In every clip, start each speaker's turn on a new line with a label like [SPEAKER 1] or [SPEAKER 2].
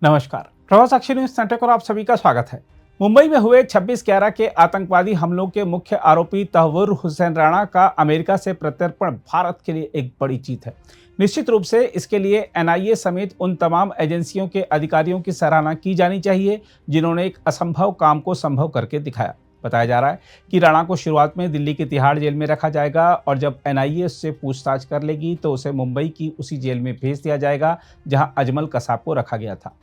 [SPEAKER 1] नमस्कार, प्रभात साक्षी news centre पर आप सभी का स्वागत है। मुंबई में हुए 26/11 के आतंकवादी हमलों के मुख्य आरोपी तहव्वुर हुसैन राणा का अमेरिका से प्रत्यर्पण भारत के लिए एक बड़ी जीत है। निश्चित रूप से इसके लिए एनआईए समेत उन तमाम एजेंसियों के अधिकारियों की सराहना की जानी चाहिए जिन्होंने एक असंभव काम को संभव करके दिखाया। बताया जा रहा है कि राणा को शुरुआत में दिल्ली की तिहाड़ जेल में रखा जाएगा और जब एनआईए उससे पूछताछ कर लेगी तो उसे मुंबई की उसी जेल में भेज दिया जाएगा जहां अजमल कसाब को रखा गया था।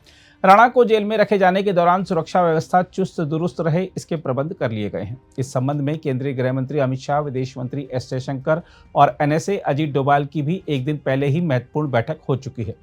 [SPEAKER 1] राणा को जेल में रखे जाने के दौरान सुरक्षा व्यवस्था चुस्त दुरुस्त रहे, इसके प्रबंध कर लिए गए हैं। इस संबंध में केंद्रीय गृह मंत्री अमित शाह, विदेश मंत्री एस जयशंकर और एनएसए अजीत डोभाल की भी एक दिन पहले ही महत्वपूर्ण बैठक हो चुकी है।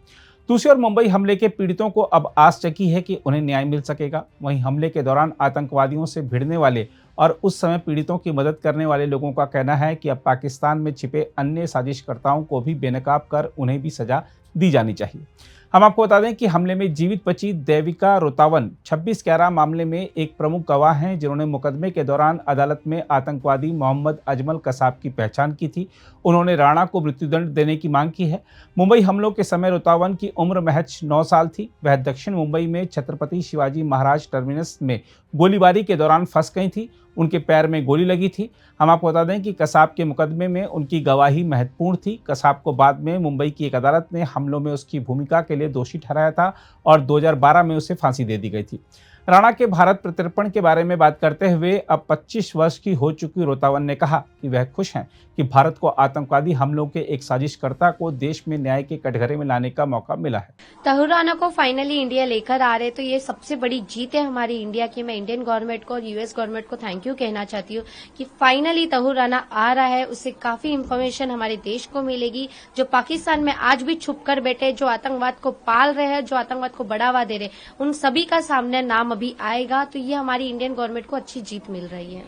[SPEAKER 1] दूसरी ओर मुंबई हमले के पीड़ितों को अब आस जगी है कि उन्हें न्याय मिल सकेगा। वहीं हमले के दौरान आतंकवादियों से भिड़ने वाले और उस समय पीड़ितों की मदद करने वाले लोगों का कहना है कि अब पाकिस्तान में छिपे अन्य साजिशकर्ताओं को भी बेनकाब कर उन्हें भी सजा दी जानी चाहिए। हम आपको बता दें कि हमले में जीवित बची देविका रोतावन 26/11 मामले में एक प्रमुख गवाह हैं जिन्होंने मुकदमे के दौरान अदालत में आतंकवादी मोहम्मद अजमल कसाब की पहचान की थी। उन्होंने राणा को मृत्युदंड देने की मांग की है। मुंबई हमलों के समय रोतावन की उम्र महज 9 साल थी। वह दक्षिण मुंबई में छत्रपति शिवाजी महाराज टर्मिनस में गोलीबारी के दौरान फंस गई थी। उनके पैर में गोली लगी थी। हम आपको बता दें कि कसाब के मुकदमे में उनकी गवाही महत्वपूर्ण थी। कसाब को बाद में मुंबई की एक अदालत ने हमलों में उसकी भूमिका के लिए दोषी ठहराया था और 2012 में उसे फांसी दे दी गई थी। राणा के भारत प्रत्यर्पण के बारे में बात करते हुए अब 25 वर्ष की हो चुकी रोतावन ने कहा कि वह खुश हैं कि भारत को आतंकवादी हमलों के एक साजिशकर्ता को देश में न्याय के कटघरे में लाने का मौका मिला है।
[SPEAKER 2] तहव्वुर राणा को फाइनली इंडिया लेकर आ रहे तो ये सबसे बड़ी जीत है हमारी इंडिया की। मैं इंडियन गवर्नमेंट को और यूएस गवर्नमेंट को थैंक यू कहना चाहती हूँ कि फाइनली तहव्वुर राणा आ रहा है। उससे काफी इन्फॉर्मेशन हमारे देश को मिलेगी। जो पाकिस्तान में आज भी छुप कर बैठे, जो आतंकवाद को पाल रहे हैं, जो आतंकवाद को बढ़ावा दे रहे, उन सभी का सामने नाम अभी आएगा। तो ये हमारी इंडियन गवर्नमेंट को अच्छी जीत मिल रही है।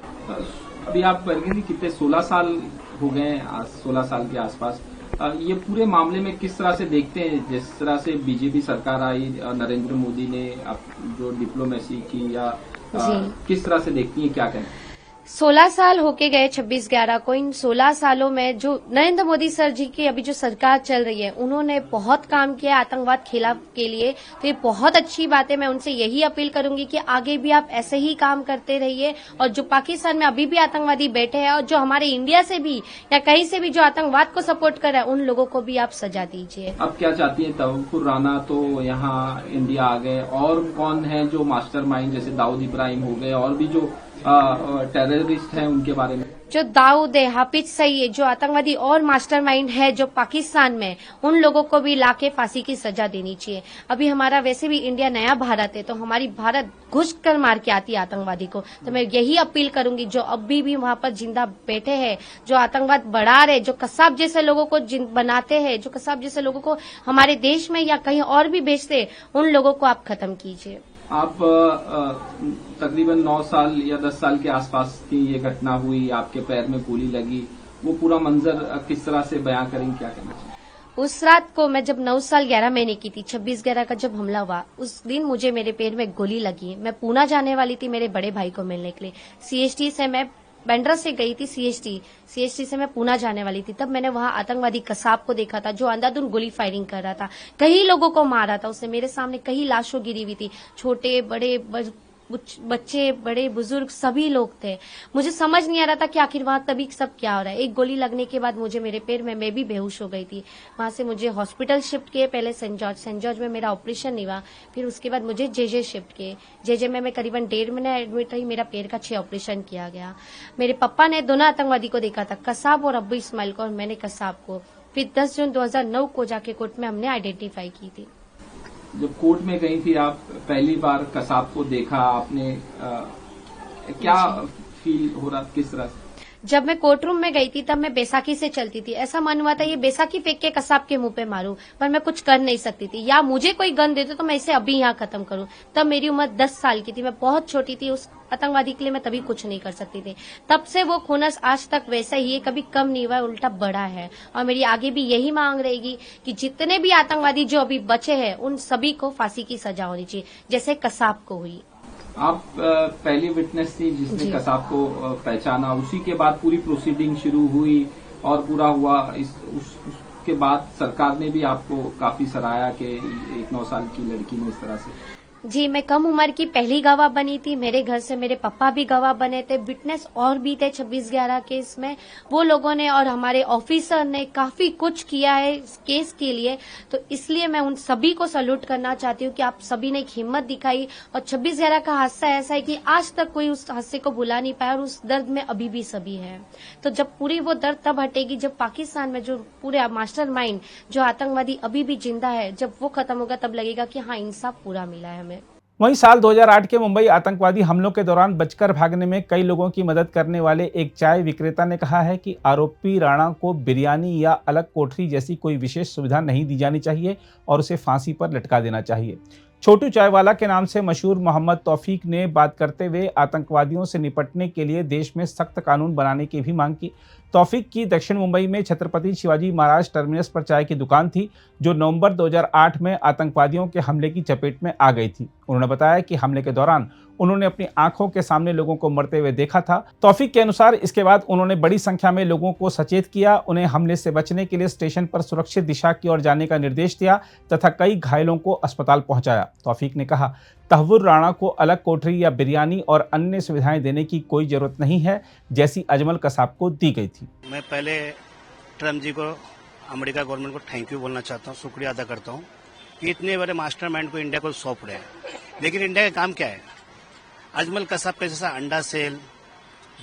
[SPEAKER 3] अभी आप कितने 16 साल हो गए, 16 साल के आसपास। ये पूरे मामले में किस तरह से देखते हैं? जिस तरह से बीजेपी सरकार आई, नरेंद्र मोदी ने अब जो डिप्लोमेसी की, या किस तरह से देखती हैं, क्या कहें?
[SPEAKER 2] 16 साल होके गए 26/11 को। इन 16 सालों में जो नरेंद्र मोदी सर जी की अभी जो सरकार चल रही है, उन्होंने बहुत काम किया आतंकवाद खिलाफ के लिए। तो ये बहुत अच्छी बात है। मैं उनसे यही अपील करूंगी कि आगे भी आप ऐसे ही काम करते रहिए और जो पाकिस्तान में अभी भी आतंकवादी बैठे हैं और जो हमारे इंडिया से भी या कहीं से भी जो आतंकवाद को सपोर्ट कर रहे हैं, उन लोगों को भी आप सजा दीजिए।
[SPEAKER 3] अब क्या चाहती है? तहव्वुर राणा तो यहाँ इंडिया आ गए, और कौन है जो मास्टरमाइंड, जैसे दाऊद इब्राहिम हो गए, और भी जो टेररिस्ट हैं, उनके बारे में? जो
[SPEAKER 2] दाऊद है, हाफिज सईद, जो आतंकवादी और मास्टरमाइंड है जो पाकिस्तान में, उन लोगों को भी लाके फांसी की सजा देनी चाहिए। अभी हमारा वैसे भी इंडिया नया भारत है, तो हमारी भारत घुस कर मार के आती है आतंकवादी को। तो मैं यही अपील करूंगी, जो अभी भी वहां पर जिंदा बैठे हैं, जो आतंकवाद बढ़ा रहे, जो कसाब जैसे लोगों को बनाते हैं, जो कसाब जैसे लोगों को हमारे देश में या कहीं और भी बेचते, उन लोगों को आप खत्म कीजिए।
[SPEAKER 3] आप तकरीबन 9 साल या 10 साल के आसपास की ये घटना हुई, आपके पैर में गोली लगी, वो पूरा मंजर किस तरह से बयां करेंगे, क्या कहना चाहिए?
[SPEAKER 2] उस रात को मैं जब 9 साल 11 महीने की थी, 26/11 का जब हमला हुआ, उस दिन मुझे मेरे पैर में गोली लगी। मैं पूना जाने वाली थी मेरे बड़े भाई को मिलने के लिए। सीएसटी से मैं बैंड्रा से गई थी सीएसटी से मैं पूना जाने वाली थी। तब मैंने वहां आतंकवादी कसाब को देखा था जो अंधाधुंध गोली फायरिंग कर रहा था, कई लोगों को मारा था उसने। मेरे सामने कई लाशों गिरी हुई थी, छोटे बड़े बच्चे, बड़े बुजुर्ग सभी लोग थे। मुझे समझ नहीं आ रहा था कि आखिर वहां तभी सब क्या हो रहा है। एक गोली लगने के बाद मुझे मेरे पैर में, मैं भी बेहोश हो गई थी। वहां से मुझे हॉस्पिटल शिफ्ट किए, पहले सेंट जॉर्ज में मेरा ऑपरेशन नहीं हुआ, फिर उसके बाद मुझे जेजे शिफ्ट किए। जेजे में मैं करीबन 1.5 महीने एडमिट रही। मेरा पैर का 6 ऑपरेशन किया गया। मेरे पापा ने दोनों आतंकवादी को देखा था, कसाब और अब्बू इस्माइल को, और मैंने कसाब को। फिर 10 जून 2009 को जाके कोर्ट में हमने आइडेंटिफाई की थी।
[SPEAKER 3] जब कोर्ट में गई थी, आप पहली बार कसाब को देखा आपने, क्या फील हो रहा, किस तरह से?
[SPEAKER 2] जब मैं कोर्ट रूम में गई थी तब मैं बैसाखी से चलती थी। ऐसा मन हुआ था ये बैसाखी फेंक के कसाब के मुंह पे मारूं, पर मैं कुछ कर नहीं सकती थी। या मुझे कोई गन दे दो तो मैं इसे अभी यहाँ खत्म करूं। तब मेरी उम्र 10 साल की थी, मैं बहुत छोटी थी। उस आतंकवादी के लिए मैं तभी कुछ नहीं कर सकती थी। तब से वो खुनस आज तक वैसा ही है, कभी कम नहीं हुआ, उल्टा बढ़ा है। और मेरी आगे भी यही मांग रहेगी कि जितने भी आतंकवादी जो अभी बचे हैं, उन सभी को फांसी की सजा होनी चाहिए, जैसे कसाब को हुई।
[SPEAKER 3] आप पहली विटनेस थी जिसने कसाब को पहचाना, उसी के बाद पूरी प्रोसीडिंग शुरू हुई और पूरा हुआ। उसके बाद सरकार ने भी आपको काफी सराहा कि एक 9 साल की लड़की ने इस तरह से।
[SPEAKER 2] जी, मैं कम उम्र की पहली गवाह बनी थी। मेरे घर से मेरे पापा भी गवाह बने थे। विटनेस और भी थे 26/11 केस में। वो लोगों ने और हमारे ऑफिसर ने काफी कुछ किया है इस केस के लिए। तो इसलिए मैं उन सभी को सैल्यूट करना चाहती हूँ कि आप सभी ने एक हिम्मत दिखाई। और 26/11 का हादसा ऐसा है कि आज तक कोई उस हादसे को भुला नहीं पाया और उस दर्द में अभी भी सभी है। तो जब पूरी वो दर्द तब हटेगी जब पाकिस्तान में जो पूरे मास्टरमाइंड जो आतंकवादी अभी भी जिंदा है, जब वो खत्म होगा तब लगेगा कि हाँ, इंसाफ पूरा मिला है हमें।
[SPEAKER 1] वहीं साल 2008 के मुंबई आतंकवादी हमलों के दौरान बचकर भागने में कई लोगों की मदद करने वाले एक चाय विक्रेता ने कहा है कि आरोपी राणा को बिरयानी या अलग कोठरी जैसी कोई विशेष सुविधा नहीं दी जानी चाहिए और उसे फांसी पर लटका देना चाहिए। छोटू चायवाला के नाम से मशहूर मोहम्मद तौफीक ने बात करते हुए आतंकवादियों से निपटने के लिए देश में सख्त कानून बनाने की भी मांग की। तौफीक की दक्षिण मुंबई में छत्रपति शिवाजी महाराज टर्मिनस पर चाय की दुकान थी, जो नवंबर 2008 में आतंकवादियों के हमले की चपेट में आ गई थी। उन्होंने बताया कि हमले के दौरान उन्होंने अपनी आंखों के सामने लोगों को मरते हुए देखा था। तौफीक के अनुसार इसके बाद उन्होंने बड़ी संख्या में लोगों को सचेत किया, उन्हें हमले से बचने के लिए स्टेशन पर सुरक्षित दिशा की ओर जाने का निर्देश दिया तथा कई घायलों को अस्पताल पहुंचाया। तौफीक ने कहा, तहव्वुर राणा को अलग कोठरी या बिरयानी और अन्य सुविधाएं देने की कोई जरूरत नहीं है, जैसी अजमल कसाब को दी गई थी।
[SPEAKER 4] मैं पहले ट्रम्प जी को, अमेरिका गवर्नमेंट को थैंक यू बोलना चाहता हूँ, शुक्रिया अदा करता हूँ कि इतने बड़े मास्टरमाइंड को इंडिया को सौंप रहे हैं। लेकिन इंडिया का काम क्या है? अजमल कसाब के जैसा अंडा सेल,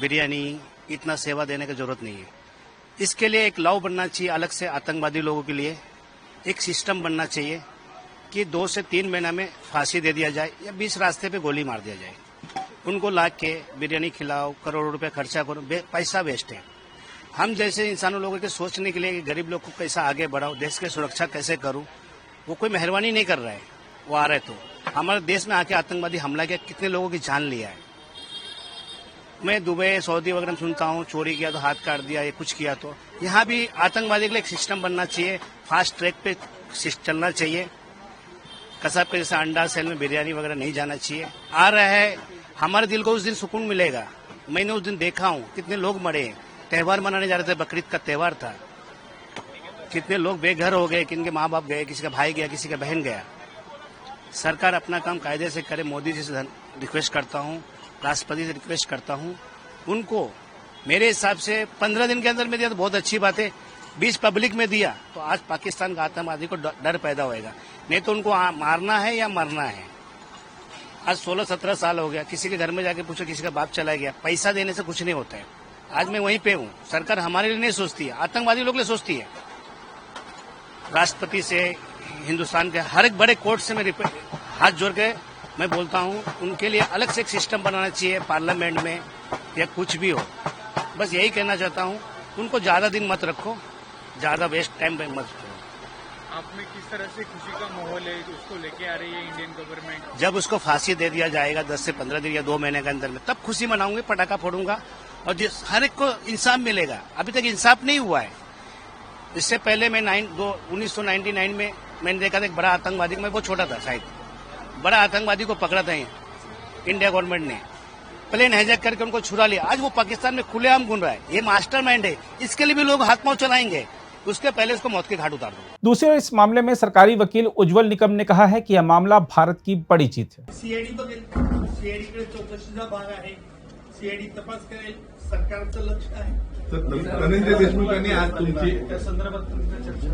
[SPEAKER 4] बिरयानी, इतना सेवा देने की जरूरत नहीं है। इसके लिए एक लॉ बनना चाहिए अलग से आतंकवादी लोगों के लिए। एक सिस्टम बनना चाहिए कि 2 से 3 महीना में फांसी दे दिया जाए या 20 रास्ते पे गोली मार दिया जाए। उनको ला के बिरयानी खिलाओ, करोड़ों रुपए खर्चा करो, पैसा वेस्ट है। हम जैसे इंसानों लोगों के सोचने के लिए कि गरीब लोग को कैसा आगे बढ़ाओ, देश की सुरक्षा कैसे करूं, वो कोई मेहरबानी नहीं कर रहा है। वो आ रहे तो हमारे देश में आके आतंकवादी हमला किया, कितने लोगों की जान लिया है। मैं दुबई, सऊदी वगैरह में सुनता हूँ चोरी किया तो हाथ काट दिया, ये कुछ किया तो। यहाँ भी आतंकवादी के लिए एक सिस्टम बनना चाहिए, फास्ट ट्रैक पे चलना चाहिए। कसाब के जैसा अंडा सेल में बिरयानी वगैरह नहीं जाना चाहिए। आ रहा है, हमारे दिल को उस दिन सुकून मिलेगा। मैंने उस दिन देखा हूँ कितने लोग मरे, त्योहार मनाने जा रहे थे, बकरीद का त्योहार था, कितने लोग बेघर हो गए, किनके माँ बाप गए, किसी का भाई गया, किसी का बहन गया। सरकार अपना काम कायदे से करे। मोदी जी से रिक्वेस्ट करता हूँ, राष्ट्रपति से रिक्वेस्ट करता हूँ, उनको मेरे हिसाब से 15 दिन के अंदर में दिया तो बहुत अच्छी बात है। 20 पब्लिक में दिया तो आज पाकिस्तान का आतंकवादी को डर पैदा होएगा। नहीं तो उनको मारना है या मरना है। आज 16-17 साल हो गया, किसी के घर में जाके पूछो, किसी का बाप चला गया। पैसा देने से कुछ नहीं होता है। आज मैं वहीं पे हूँ। सरकार हमारे लिए नहीं सोचती है, आतंकवादी लोग लिए सोचती है। राष्ट्रपति से, हिंदुस्तान के हर एक बड़े कोर्ट से मैं हाथ जोड़ के मैं बोलता हूँ, उनके लिए अलग से एक सिस्टम बनाना चाहिए पार्लियामेंट में या कुछ भी हो। बस यही कहना चाहता हूँ, उनको ज्यादा दिन मत रखो, ज्यादा वेस्ट टाइम पे मत करो।
[SPEAKER 5] आप में किस तरह से खुशी का माहौल है उसको लेके आ रही है इंडियन गवर्नमेंट?
[SPEAKER 4] जब उसको फांसी दे दिया जाएगा 10 से 15 दिन या 2 महीने के अंदर में, तब खुशी मनाऊंगे, पटाखा फोड़ूंगा और हर एक को इंसाफ मिलेगा। अभी तक इंसाफ नहीं हुआ है। इससे पहले मैं 1999 में मैंने देखा था एक बड़ा आतंकवादी, मैं बहुत छोटा था शायद, बड़ा आतंकवादी को पकड़ा था इंडिया गवर्नमेंट ने, प्लेन हाईजैक करके उनको छुड़ा लिया। आज वो पाकिस्तान में खुलेआम घूम रहा है। ये मास्टरमाइंड है, इसके लिए भी लोग हाथ पांव चलाएंगे। उसके पहले उसको मौत के घाट उतार दो।
[SPEAKER 1] दूसरी ओर इस मामले में सरकारी वकील उज्जवल निकम ने कहा है कि यह मामला भारत की बड़ी जीत है।
[SPEAKER 6] सीआयडीकडे चौकशीचा भाग आहे, सीआयडी तपास करेल, सरकारचं लक्ष आहे।
[SPEAKER 7] धनंजय देशमुखांनी आज तुमची
[SPEAKER 6] त्या संदर्भात तुमच्या चर्चा,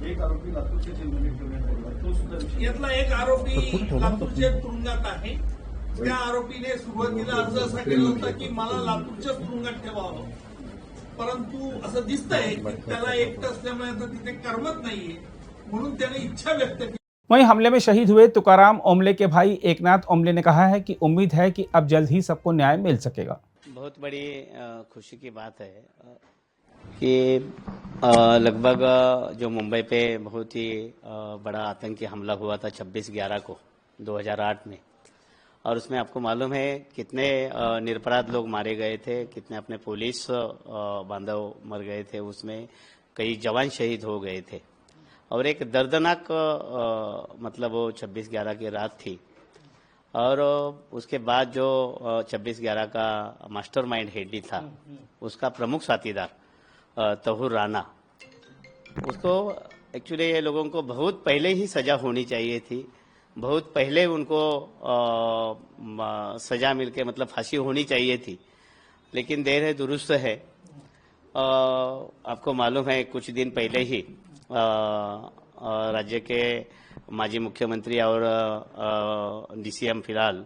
[SPEAKER 6] एक आरोपी लातूरच्या जेलमध्ये ठेवण्यात आला, तो सुद्धा यातला एक आरोपी लातूरच्या तुरुंगात आहे। त्या आरोपीने सुरुवातीला अर्ज असा केला होता की मला लातूरच्या तुरुंगात ठेवावं, परंतु असं दिसतंय की त्याला एकटं असल्यामुळे आता तिथे करमत नाहीये, म्हणून त्याने इच्छा व्यक्त केली।
[SPEAKER 1] वहीं हमले में शहीद हुए तुकाराम ओमले के भाई एकनाथ ओमले ने कहा है कि उम्मीद है कि अब जल्द ही सबको न्याय मिल सकेगा।
[SPEAKER 8] बहुत बड़ी खुशी की बात है कि लगभग जो मुंबई पे बहुत ही बड़ा आतंकी हमला हुआ था 26/11 को 2008 में, और उसमें आपको मालूम है कितने निरपराध लोग मारे गए थे, कितने अपने पुलिस बांधव मर गए थे, उसमें कई जवान शहीद हो गए थे। और एक दर्दनाक मतलब वो 26/11 की रात थी। और उसके बाद जो 26/11 का मास्टरमाइंड हेडी था, उसका प्रमुख साथीदार तहव्वुर राणा, उसको एक्चुअली ये लोगों को बहुत पहले ही सजा होनी चाहिए थी, बहुत पहले उनको सजा मिलके मतलब फांसी होनी चाहिए थी, लेकिन देर है दुरुस्त है। आपको मालूम है कुछ दिन पहले ही राज्य के माजी मुख्यमंत्री और डीसीएम फिलहाल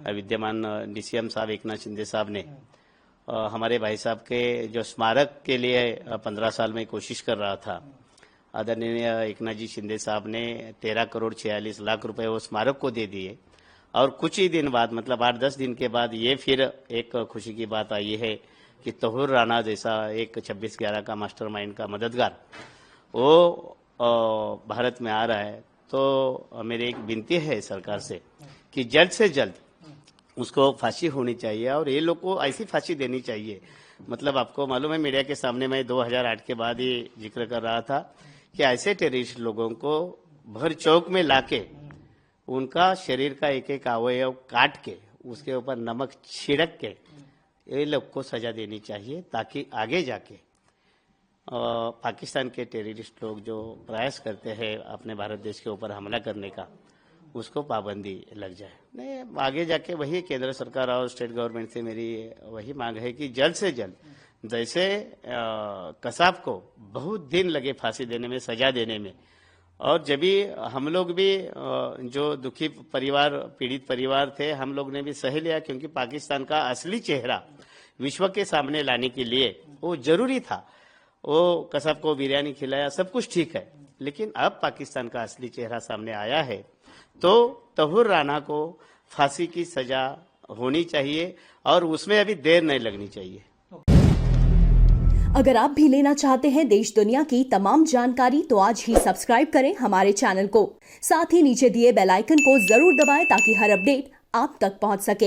[SPEAKER 8] विद्यमान डीसीएम साहब एकनाथ शिंदे साहब ने हमारे भाई साहब के जो स्मारक के लिए 15 साल में कोशिश कर रहा था, आदरणीय एकनाथ जी शिंदे साहब ने 13 करोड़ 46 लाख रुपए वो स्मारक को दे दिए। और कुछ ही दिन बाद मतलब 8-10 दिन के बाद ये फिर एक खुशी की बात आई है कि तहुर राणा जैसा एक 26/11 का मास्टरमाइंड का मददगार वो भारत में आ रहा है। तो मेरी एक विनती है सरकार से कि जल्द से जल्द उसको फांसी होनी चाहिए और ये लोग को ऐसी फांसी देनी चाहिए। मतलब आपको मालूम है मीडिया के सामने मैं 2008 के बाद ही जिक्र कर रहा था कि ऐसे टेररिस्ट लोगों को भर चौक में लाके उनका शरीर का एक एक अवयव काट के उसके ऊपर नमक छिड़क के ये लोग को सजा देनी चाहिए, ताकि आगे जाके पाकिस्तान के टेररिस्ट लोग जो प्रयास करते हैं अपने भारत देश के ऊपर हमला करने का, उसको पाबंदी लग जाए। नहीं, आगे जाके वही केंद्र सरकार और स्टेट गवर्नमेंट से मेरी वही मांग है कि जल्द से जल्द जैसे कसाब को बहुत दिन लगे फांसी देने में, सजा देने में, और जब भी हम लोग भी जो दुखी परिवार, पीड़ित परिवार थे, हम लोग ने भी सह लिया, क्योंकि पाकिस्तान का असली चेहरा विश्व के सामने लाने के लिए वो जरूरी था। वो कसाब को बिरयानी खिलाया, सब कुछ ठीक है, लेकिन अब पाकिस्तान का असली चेहरा सामने आया है तो तहुर राणा को फांसी की सजा होनी चाहिए और उसमें अभी देर नहीं लगनी चाहिए।
[SPEAKER 9] अगर आप भी लेना चाहते हैं देश दुनिया की तमाम जानकारी तो आज ही सब्सक्राइब करें हमारे चैनल को। साथ ही नीचे दिए बेल आइकन को जरूर दबाएं ताकि हर अपडेट आप तक पहुंच सके।